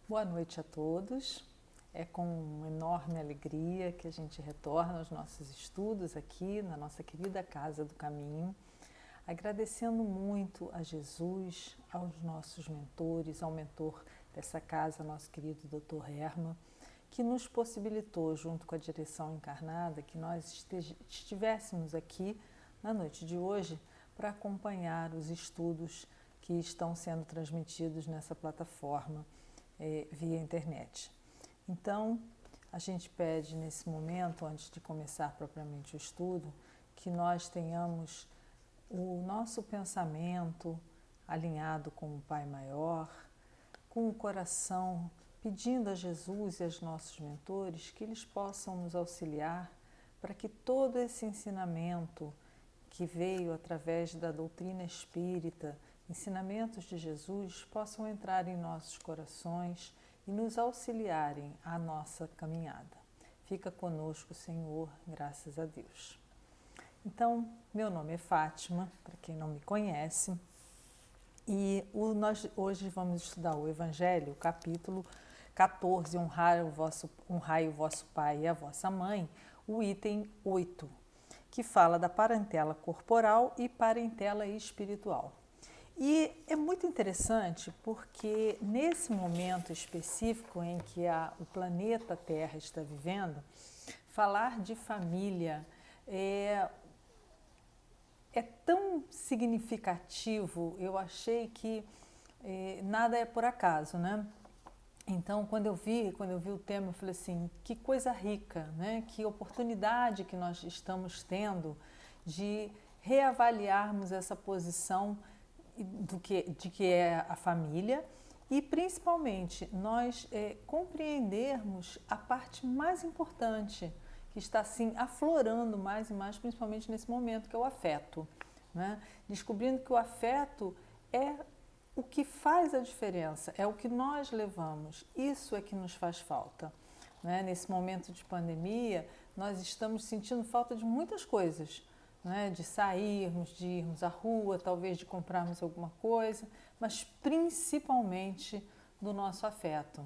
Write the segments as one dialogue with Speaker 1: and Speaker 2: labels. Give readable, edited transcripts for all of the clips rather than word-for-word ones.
Speaker 1: Boa noite a todos. É com enorme alegria que a gente retorna aos nossos estudos aqui na nossa querida Casa do Caminho, agradecendo muito a Jesus, aos nossos mentores, ao mentor dessa casa, nosso querido Dr. Herman, que nos possibilitou, junto com a direção encarnada, que nós estivéssemos aqui na noite de hoje para acompanhar os estudos que estão sendo transmitidos nessa plataforma via internet. Então, a gente pede nesse momento, antes de começar propriamente o estudo, que nós tenhamos o nosso pensamento alinhado com o Pai Maior, com o coração pedindo a Jesus e aos nossos mentores que eles possam nos auxiliar para que todo esse ensinamento que veio através da doutrina espírita, ensinamentos de Jesus, possam entrar em nossos corações e nos auxiliarem à nossa caminhada. Fica conosco, Senhor, graças a Deus. Então, meu nome é Fátima, para quem não me conhece, e nós hoje vamos estudar o Evangelho, capítulo 14, honrai o vosso pai e a vossa mãe, o item 8, que fala da parentela corporal e parentela espiritual. E é muito interessante porque nesse momento específico em que o planeta Terra está vivendo, falar de família é tão significativo. Eu achei que nada é por acaso, né? Então, quando eu vi o tema, eu falei assim, que coisa rica, né? Que oportunidade que nós estamos tendo de reavaliarmos essa posição de que é a família e, principalmente, nós compreendermos a parte mais importante que está, assim, aflorando mais e mais, principalmente nesse momento, que é o afeto, né? Descobrindo que o afeto é o que faz a diferença, é o que nós levamos, isso é que nos faz falta, né? Nesse momento de pandemia, nós estamos sentindo falta de muitas coisas, né? De sairmos, de irmos à rua, talvez de comprarmos alguma coisa, mas principalmente do nosso afeto.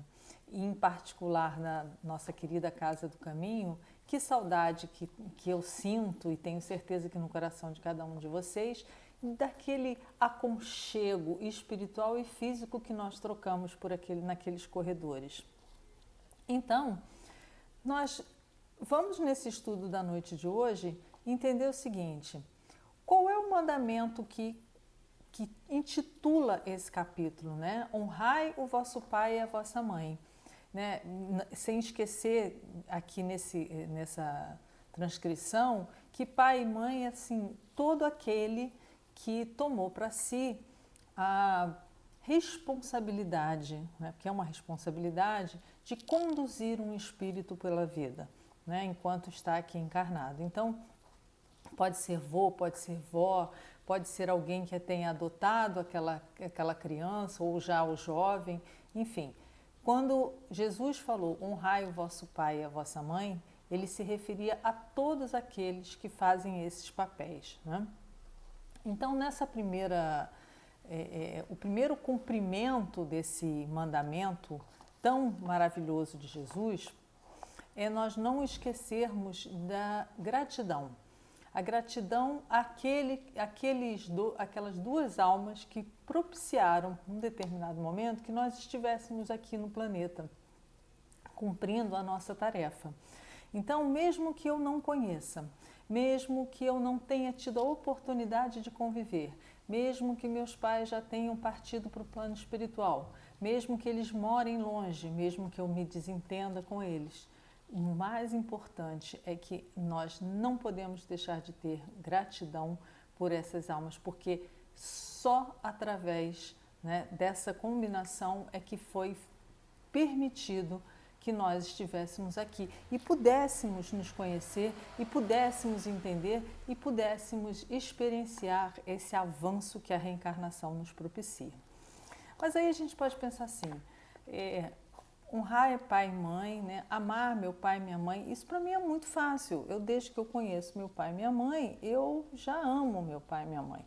Speaker 1: E em particular na nossa querida Casa do Caminho, que saudade que eu sinto e tenho certeza que no coração de cada um de vocês, daquele aconchego espiritual e físico que nós trocamos naqueles corredores. Então, nós vamos nesse estudo da noite de hoje entender o seguinte: qual é o mandamento que intitula esse capítulo, né? Honrai o vosso pai e a vossa mãe, né? Sem esquecer aqui nessa transcrição que pai e mãe é assim, todo aquele que tomou para si a responsabilidade, né? Porque é uma responsabilidade de conduzir um espírito pela vida, né? Enquanto está aqui encarnado. Então, pode ser vô, pode ser vó, pode ser alguém que tenha adotado aquela criança ou já o jovem, enfim. Quando Jesus falou, honrai o vosso pai e a vossa mãe, ele se referia a todos aqueles que fazem esses papéis, né? Então, o primeiro cumprimento desse mandamento tão maravilhoso de Jesus é nós não esquecermos da gratidão. A gratidão àquelas duas almas que propiciaram, num determinado momento, que nós estivéssemos aqui no planeta, cumprindo a nossa tarefa. Então, mesmo que eu não conheça, mesmo que eu não tenha tido a oportunidade de conviver, mesmo que meus pais já tenham partido para o plano espiritual, mesmo que eles morem longe, mesmo que eu me desentenda com eles, o mais importante é que nós não podemos deixar de ter gratidão por essas almas, porque só através, né, dessa combinação é que foi permitido que nós estivéssemos aqui e pudéssemos nos conhecer e pudéssemos entender e pudéssemos experienciar esse avanço que a reencarnação nos propicia. Mas aí a gente pode pensar assim, honrar pai e mãe, né? Amar meu pai e minha mãe, isso para mim é muito fácil. Desde que eu conheço meu pai e minha mãe, eu já amo meu pai e minha mãe.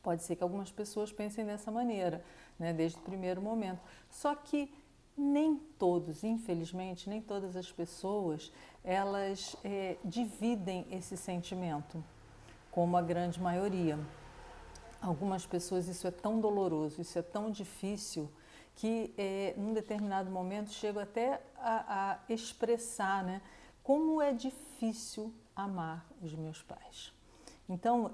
Speaker 1: Pode ser que algumas pessoas pensem dessa maneira, né? Desde o primeiro momento. Só que nem todos, infelizmente, nem todas as pessoas, elas dividem esse sentimento, como a grande maioria. Algumas pessoas isso é tão doloroso, isso é tão difícil, que num determinado momento chego até a expressar, né, como é difícil amar os meus pais. Então,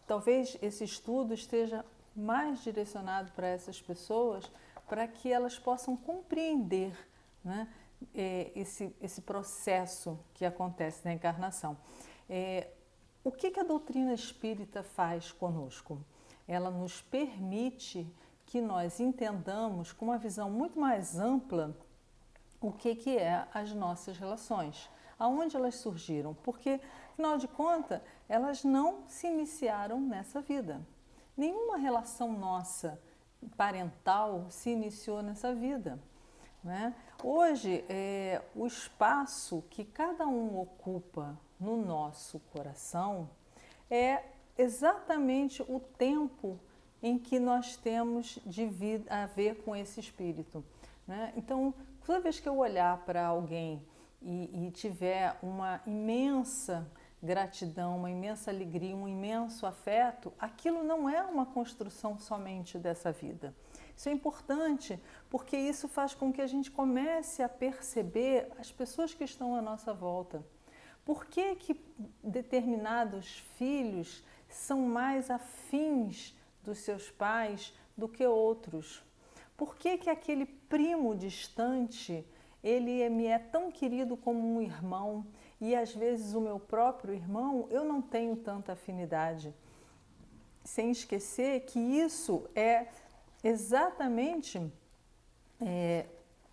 Speaker 1: talvez esse estudo esteja mais direcionado para essas pessoas, para que elas possam compreender, né, esse processo que acontece na encarnação. O que a doutrina espírita faz conosco? Ela nos permite que nós entendamos com uma visão muito mais ampla o que é as nossas relações, aonde elas surgiram, porque, afinal de contas, elas não se iniciaram nessa vida. Nenhuma relação nossa parental se iniciou nessa vida, né? Hoje, o espaço que cada um ocupa no nosso coração é exatamente o tempo em que nós temos de vir a ver com esse espírito, né? Então, toda vez que eu olhar para alguém e tiver uma imensa gratidão, uma imensa alegria, um imenso afeto, aquilo não é uma construção somente dessa vida. Isso é importante porque isso faz com que a gente comece a perceber as pessoas que estão à nossa volta. Por que determinados filhos são mais afins dos seus pais do que outros? Por que aquele primo distante, ele me é tão querido como um irmão e às vezes o meu próprio irmão eu não tenho tanta afinidade? Sem esquecer que isso é exatamente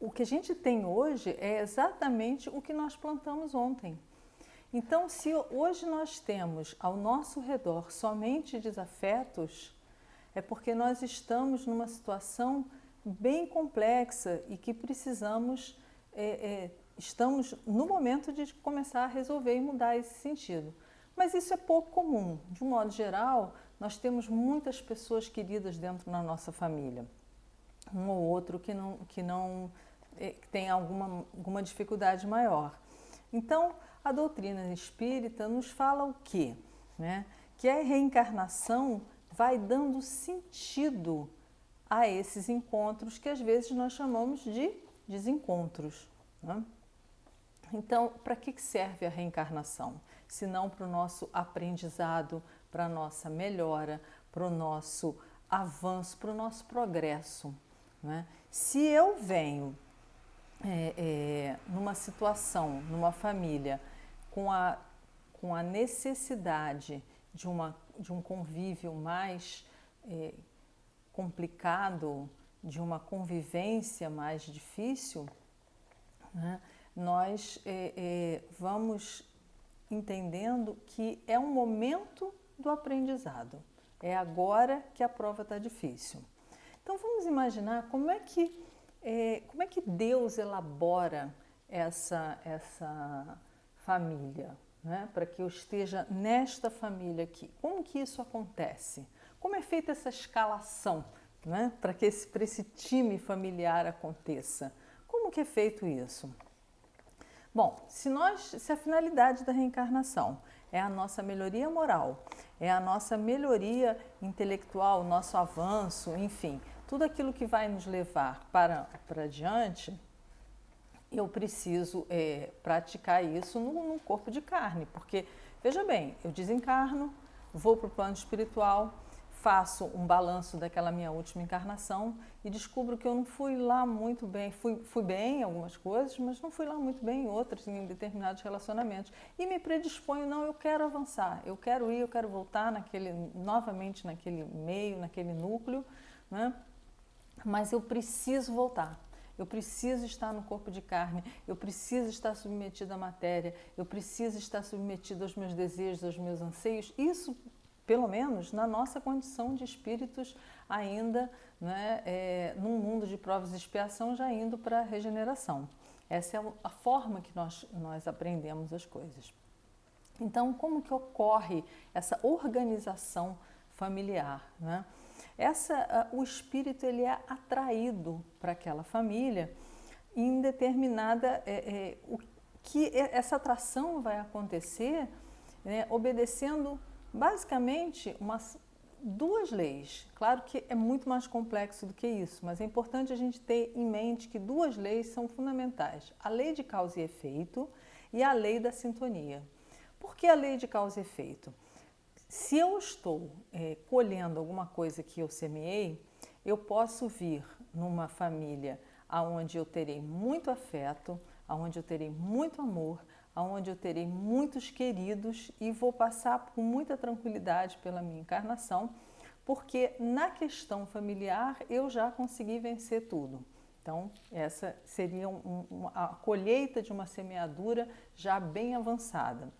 Speaker 1: o que a gente tem hoje, é exatamente o que nós plantamos ontem. Então, se hoje nós temos ao nosso redor somente desafetos, é porque nós estamos numa situação bem complexa e que precisamos, estamos no momento de começar a resolver e mudar esse sentido. Mas isso é pouco comum. De um modo geral, nós temos muitas pessoas queridas dentro da nossa família. Um ou outro que tem alguma dificuldade maior. Então, a doutrina espírita nos fala o quê? Né? Que a reencarnação vai dando sentido a esses encontros que às vezes nós chamamos de desencontros, né? Então, para que serve a reencarnação? Se não para o nosso aprendizado, para a nossa melhora, para o nosso avanço, para o nosso progresso, né? Se eu venho numa situação, numa família, com a necessidade de um convívio mais complicado, de uma convivência mais difícil, né, nós vamos entendendo que é um momento do aprendizado. É agora que a prova está difícil. Então vamos imaginar como é que Deus elabora essa família, né? Para que eu esteja nesta família aqui. Como que isso acontece? Como é feita essa escalação, né? Para que esse time familiar aconteça? Como que é feito isso? Bom, se a finalidade da reencarnação é a nossa melhoria moral, é a nossa melhoria intelectual, o nosso avanço, enfim, tudo aquilo que vai nos levar para diante, eu preciso praticar isso no corpo de carne, porque, veja bem, eu desencarno, vou para o plano espiritual, faço um balanço daquela minha última encarnação e descubro que eu não fui lá muito bem, fui bem em algumas coisas, mas não fui lá muito bem em outras, em determinados relacionamentos. E me predisponho, não, eu quero avançar, eu quero voltar novamente naquele meio, naquele núcleo, né? Mas eu preciso voltar. Eu preciso estar no corpo de carne, eu preciso estar submetido à matéria, eu preciso estar submetido aos meus desejos, aos meus anseios. Isso, pelo menos, na nossa condição de espíritos ainda, né, num mundo de provas e expiação, já indo para a regeneração. Essa é a forma que nós aprendemos as coisas. Então, como que ocorre essa organização familiar, né? o espírito ele é atraído para aquela família em determinada... essa atração vai acontecer, né, obedecendo basicamente duas leis. Claro que é muito mais complexo do que isso, mas é importante a gente ter em mente que duas leis são fundamentais: a lei de causa e efeito e a lei da sintonia. Por que a lei de causa e efeito? Se eu estou colhendo alguma coisa que eu semeei, eu posso vir numa família onde eu terei muito afeto, onde eu terei muito amor, onde eu terei muitos queridos e vou passar com muita tranquilidade pela minha encarnação, porque na questão familiar eu já consegui vencer tudo. Então, essa seria a colheita de uma semeadura já bem avançada.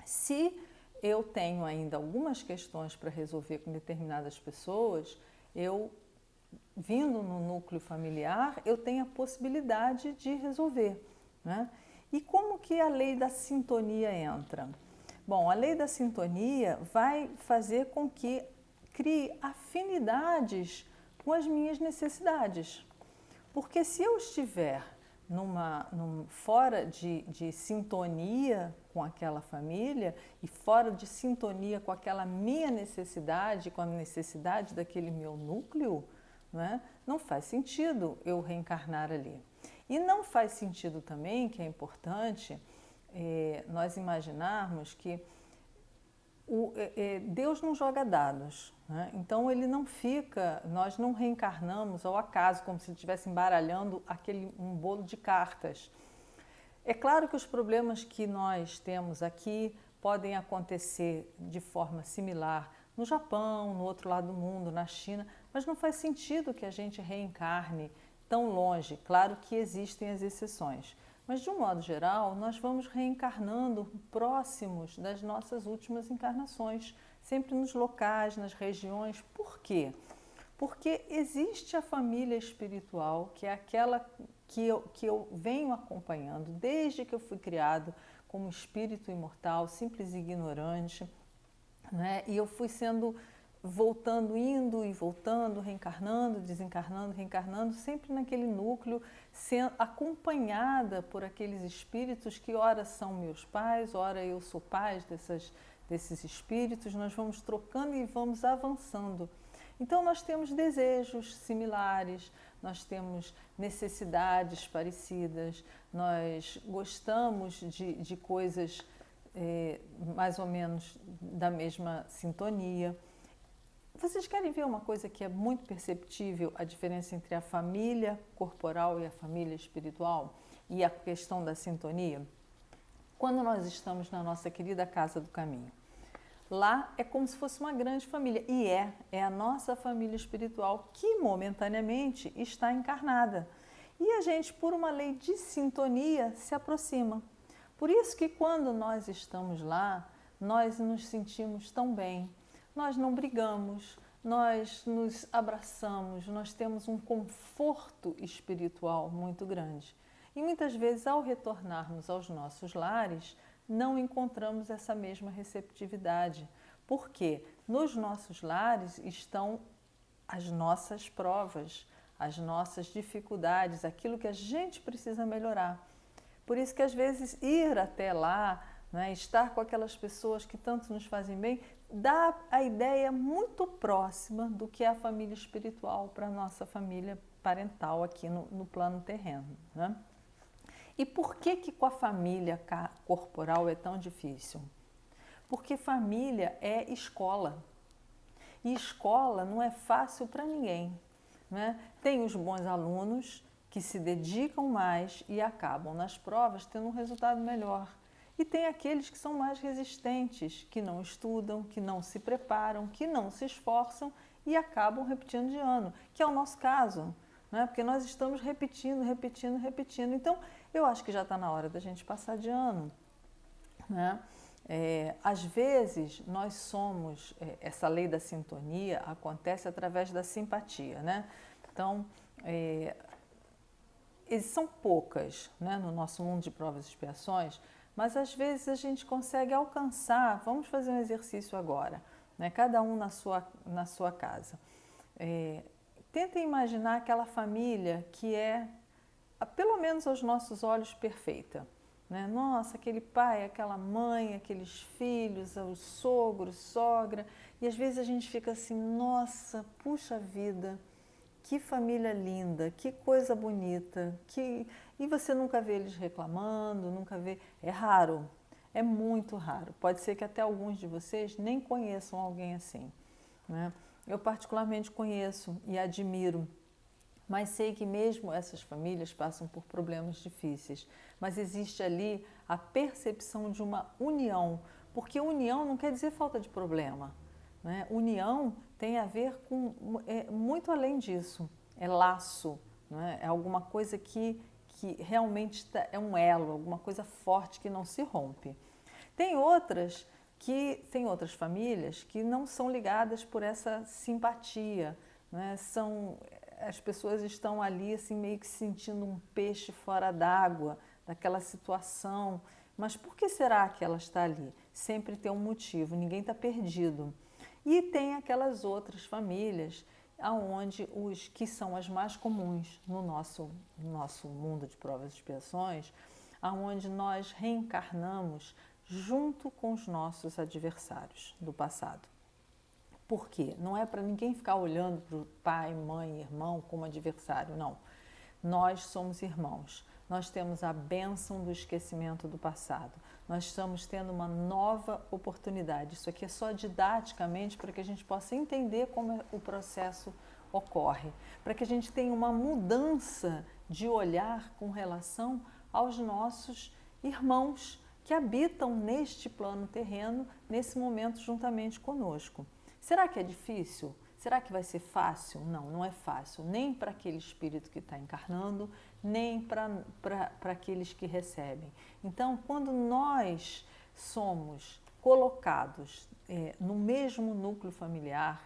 Speaker 1: Se eu tenho ainda algumas questões para resolver com determinadas pessoas, vindo no núcleo familiar, eu tenho a possibilidade de resolver, né? E como que a lei da sintonia entra? Bom, a lei da sintonia vai fazer com que crie afinidades com as minhas necessidades. Porque se eu estiver fora de sintonia com aquela família e fora de sintonia com aquela minha necessidade, com a necessidade daquele meu núcleo, né, não faz sentido eu reencarnar ali. E não faz sentido também, que é importante, nós imaginarmos que Deus não joga dados, né? Então ele não fica, nós não reencarnamos ao acaso, como se ele estivesse embaralhando um bolo de cartas. É claro que os problemas que nós temos aqui podem acontecer de forma similar no Japão, no outro lado do mundo, na China, mas não faz sentido que a gente reencarne tão longe. Claro que existem as exceções, mas de um modo geral nós vamos reencarnando próximos das nossas últimas encarnações, sempre nos locais, nas regiões. Por quê? Porque existe a família espiritual, que é aquela que eu venho acompanhando desde que eu fui criado como espírito imortal, simples e ignorante, né? E eu fui voltando, indo e voltando, reencarnando, desencarnando, reencarnando, sempre naquele núcleo, sendo acompanhada por aqueles espíritos que ora são meus pais, ora eu sou pai desses espíritos. Nós vamos trocando e vamos avançando. Então nós temos desejos similares, nós temos necessidades parecidas, nós gostamos de coisas mais ou menos da mesma sintonia. Vocês querem ver uma coisa que é muito perceptível, a diferença entre a família corporal e a família espiritual e a questão da sintonia? Quando nós estamos na nossa querida Casa do Caminho, lá é como se fosse uma grande família, e é a nossa família espiritual que momentaneamente está encarnada. E a gente, por uma lei de sintonia, se aproxima. Por isso que quando nós estamos lá, nós nos sentimos tão bem. Nós não brigamos, nós nos abraçamos, nós temos um conforto espiritual muito grande. E muitas vezes, ao retornarmos aos nossos lares, não encontramos essa mesma receptividade. Porque nos nossos lares estão as nossas provas, as nossas dificuldades, aquilo que a gente precisa melhorar. Por isso que às vezes ir até lá, né, estar com aquelas pessoas que tanto nos fazem bem, dá a ideia muito próxima do que é a família espiritual para a nossa família parental aqui no plano terreno, né? E por que com a família corporal é tão difícil? Porque família é escola. E escola não é fácil para ninguém, né? Tem os bons alunos que se dedicam mais e acabam nas provas tendo um resultado melhor. E tem aqueles que são mais resistentes, que não estudam, que não se preparam, que não se esforçam e acabam repetindo de ano, que é o nosso caso, né? Porque nós estamos repetindo. Então, eu acho que já está na hora da gente passar de ano, né? Às vezes, nós somos, essa lei da sintonia acontece através da simpatia, né? Então, são poucas, né, no nosso mundo de provas e expiações, mas às vezes a gente consegue alcançar. Vamos fazer um exercício agora, né, cada um na sua casa. Tentem imaginar aquela família que é, pelo menos aos nossos olhos, perfeita. Né? Nossa, aquele pai, aquela mãe, aqueles filhos, os sogros, sogra. E às vezes a gente fica assim, nossa, puxa vida, que família linda, que coisa bonita. E você nunca vê eles reclamando, nunca vê. É raro, é muito raro. Pode ser que até alguns de vocês nem conheçam alguém assim. Né? Eu particularmente conheço e admiro, mas sei que mesmo essas famílias passam por problemas difíceis. Mas existe ali a percepção de uma união, porque união não quer dizer falta de problema. Né? União tem a ver com muito além disso, é laço, né? É alguma coisa que realmente é um elo, alguma coisa forte que não se rompe. Tem outras famílias que não são ligadas por essa simpatia, né? As pessoas estão ali assim meio que sentindo um peixe fora d'água, daquela situação. Mas por que será que ela está ali? Sempre tem um motivo, ninguém está perdido. E tem aquelas outras famílias aonde os que são as mais comuns no nosso mundo de provas e expiações, aonde nós reencarnamos junto com os nossos adversários do passado. Por quê? Não é para ninguém ficar olhando para o pai, mãe, irmão como adversário, não. Nós somos irmãos. Nós temos a bênção do esquecimento do passado. Nós estamos tendo uma nova oportunidade. Isso aqui é só didaticamente para que a gente possa entender como o processo ocorre, para que a gente tenha uma mudança de olhar com relação aos nossos irmãos que habitam neste plano terreno, nesse momento juntamente conosco. Será que é difícil? Será que vai ser fácil? Não, não é fácil, nem para aquele espírito que está encarnando, nem para aqueles que recebem. Então, quando nós somos colocados no mesmo núcleo familiar,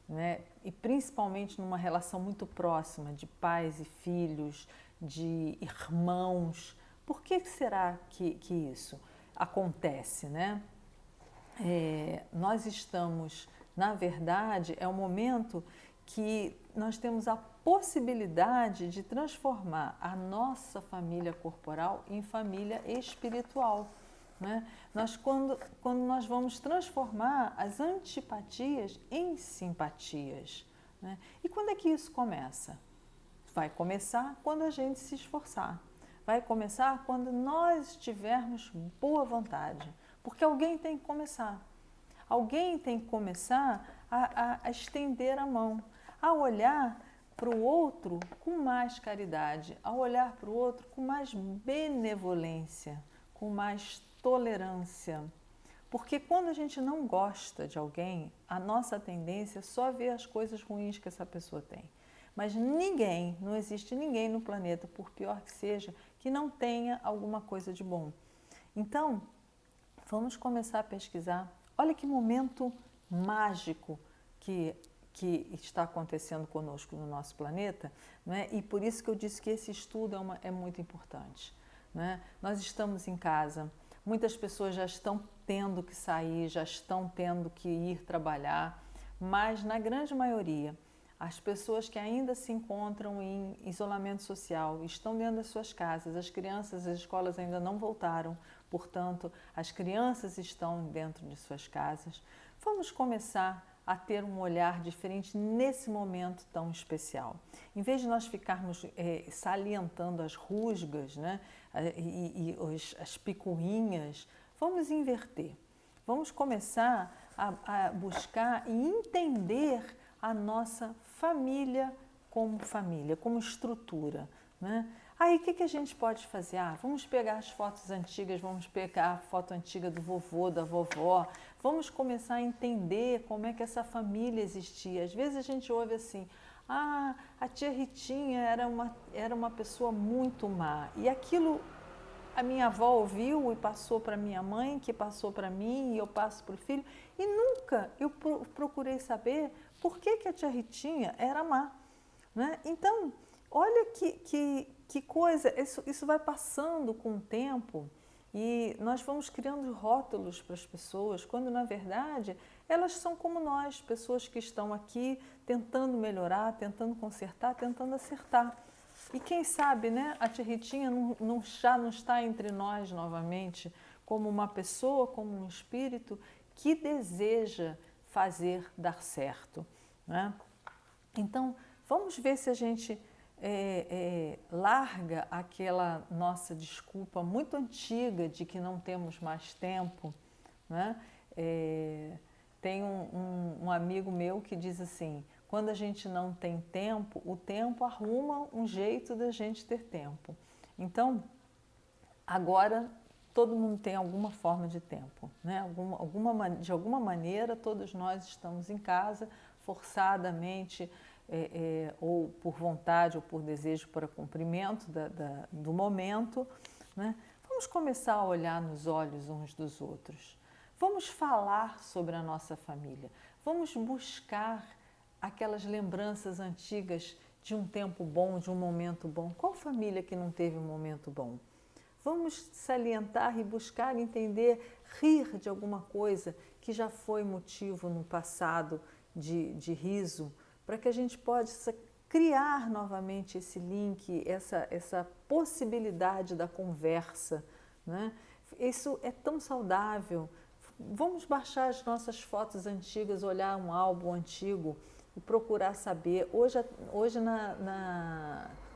Speaker 1: né, e principalmente numa relação muito próxima de pais e filhos, de irmãos, por que será que isso acontece, né? Nós estamos, na verdade, é um momento que nós temos a possibilidade de transformar a nossa família corporal em família espiritual. Né? Quando nós vamos transformar as antipatias em simpatias. Né? E quando é que isso começa? Vai começar quando a gente se esforçar. Vai começar quando nós tivermos boa vontade. Porque alguém tem que começar. Alguém tem que começar a estender a mão, a olhar para o outro com mais caridade, a olhar para o outro com mais benevolência, com mais tolerância. Porque quando a gente não gosta de alguém, a nossa tendência é só ver as coisas ruins que essa pessoa tem. Mas não existe ninguém no planeta, por pior que seja, que não tenha alguma coisa de bom. Então, vamos começar a pesquisar. Olha que momento mágico que está acontecendo conosco no nosso planeta, né? E por isso que eu disse que esse estudo é muito importante. Né? Nós estamos em casa, muitas pessoas já estão tendo que sair, já estão tendo que ir trabalhar, mas na grande maioria, as pessoas que ainda se encontram em isolamento social estão dentro das suas casas, as crianças, as escolas ainda não voltaram, portanto, as crianças estão dentro de suas casas. Vamos começar a ter um olhar diferente nesse momento tão especial. Em vez de nós ficarmos salientando as rusgas, né, as picuinhas, vamos inverter. Vamos começar a buscar e entender a nossa família, como estrutura. Né? Aí o que a gente pode fazer? Vamos pegar as fotos antigas, vamos pegar a foto antiga do vovô, da vovó, vamos começar a entender como é que essa família existia. Às vezes a gente ouve assim, a tia Ritinha era uma pessoa muito má. E aquilo a minha avó ouviu e passou para minha mãe, que passou para mim e eu passo para o filho. E nunca eu procurei saber por que a tia Ritinha era má. Né? Então, olha que coisa, isso vai passando com o tempo e nós vamos criando rótulos para as pessoas, quando na verdade elas são como nós, pessoas que estão aqui tentando melhorar, tentando consertar, tentando acertar. E quem sabe, né, a tia Ritinha já não está entre nós novamente como uma pessoa, como um espírito que deseja fazer dar certo, né? Então, vamos ver se a gente larga aquela nossa desculpa muito antiga de que não temos mais tempo, né? Tem um amigo meu que diz assim, quando a gente não tem tempo, o tempo arruma um jeito da gente ter tempo. Então, agora todo mundo tem alguma forma de tempo, né? De alguma maneira, todos nós estamos em casa, forçadamente, ou por vontade ou por desejo para cumprimento do momento, né? Vamos começar a olhar nos olhos uns dos outros. Vamos falar sobre a nossa família. Vamos buscar aquelas lembranças antigas de um tempo bom, de um momento bom. Qual família que não teve um momento bom? Vamos salientar e buscar entender, rir de alguma coisa que já foi motivo no passado de riso, para que a gente possa criar novamente esse link, essa possibilidade da conversa, né? Isso é tão saudável. Vamos baixar as nossas fotos antigas, olhar um álbum antigo e procurar saber. Hoje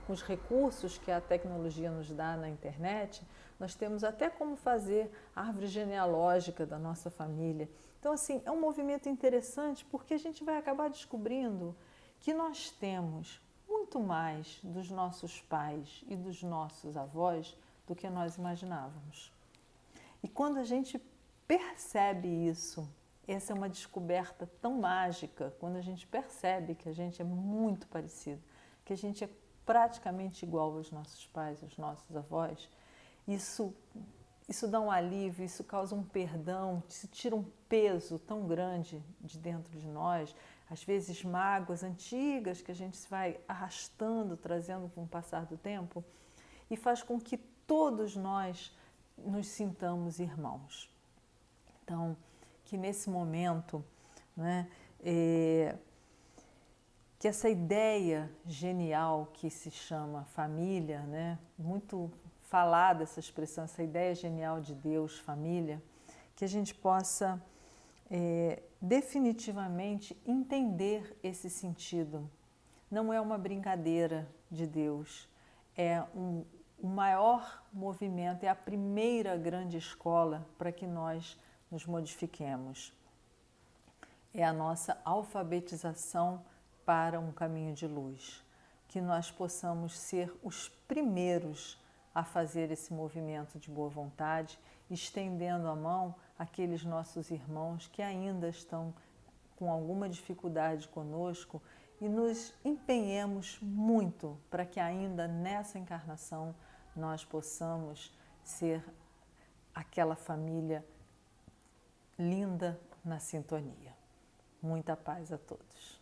Speaker 1: com os recursos que a tecnologia nos dá na internet, nós temos até como fazer a árvore genealógica da nossa família. Então, assim, é um movimento interessante porque a gente vai acabar descobrindo que nós temos muito mais dos nossos pais e dos nossos avós do que nós imaginávamos. E quando a gente percebe isso, essa é uma descoberta tão mágica, quando a gente percebe que a gente é muito parecido, que a gente é praticamente igual aos nossos pais, aos nossos avós, isso dá um alívio, isso causa um perdão, se tira um peso tão grande de dentro de nós, às vezes mágoas antigas que a gente se vai arrastando, trazendo com o passar do tempo, e faz com que todos nós nos sintamos irmãos. Então, que nesse momento, né, que essa ideia genial que se chama família, né, muito falada essa expressão, essa ideia genial de Deus, família, que a gente possa definitivamente entender esse sentido. Não é uma brincadeira de Deus, é o maior movimento, é a primeira grande escola para que nós nos modifiquemos. É a nossa alfabetização para um caminho de luz, que nós possamos ser os primeiros a fazer esse movimento de boa vontade, estendendo a mão àqueles nossos irmãos que ainda estão com alguma dificuldade conosco e nos empenhemos muito para que ainda nessa encarnação nós possamos ser aquela família linda na sintonia. Muita paz a todos.